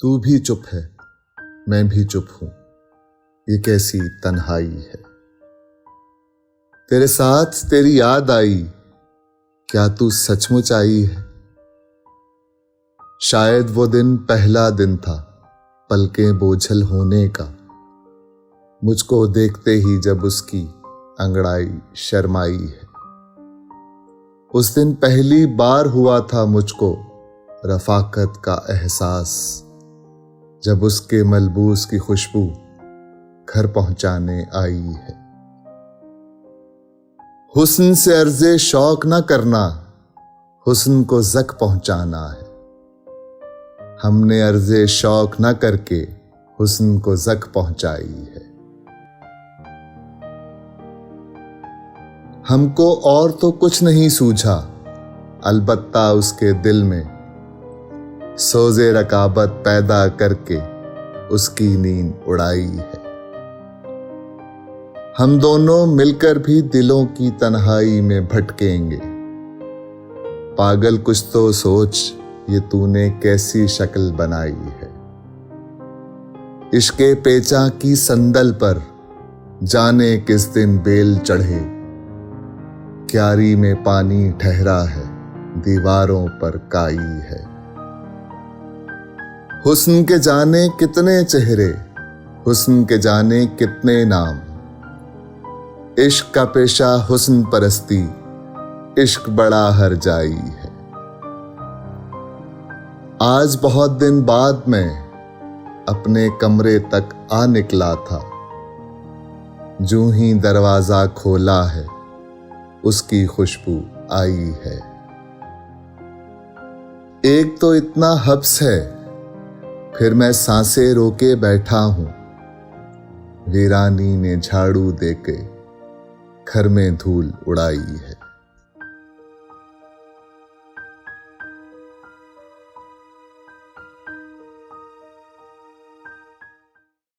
तू भी चुप है, मैं भी चुप हूं, ये कैसी तन्हाई है। तेरे साथ तेरी याद आई, क्या तू सचमुच आई है। शायद वो दिन पहला दिन था पलकें बोझल होने का, मुझको देखते ही जब उसकी अंगड़ाई शर्माई है। उस दिन पहली बार हुआ था मुझको रफाकत का एहसास, जब उसके मलबूस की खुशबू घर पहुंचाने आई है। हुस्न से अर्ज़े शौक न करना, हुस्न को ज़क पहुंचाना है। हमने अर्ज़े शौक न करके हुस्न को ज़क पहुंचाई है। हमको और तो कुछ नहीं सूझा, अलबत्ता उसके दिल में सोज़े रकाबत पैदा करके उसकी नींद उड़ाई है। हम दोनों मिलकर भी दिलों की तन्हाई में भटकेंगे। पागल कुछ तो सोच, ये तूने कैसी शक्ल बनाई है। इश्के पेचा की संदल पर जाने किस दिन बेल चढ़े, क्यारी में पानी ठहरा है, दीवारों पर काई है। हुस्न के जाने कितने चेहरे, हुस्न के जाने कितने नाम। इश्क का पेशा हुस्न परस्ती, इश्क बड़ा हरजाई है। आज बहुत दिन बाद मैं अपने कमरे तक आ निकला था, जूं ही दरवाजा खोला है उसकी खुशबू आई है। एक तो इतना हब्स है, फिर मैं सांसें रोके बैठा हूं। वीरानी ने झाड़ू देके घर में धूल उड़ाई है।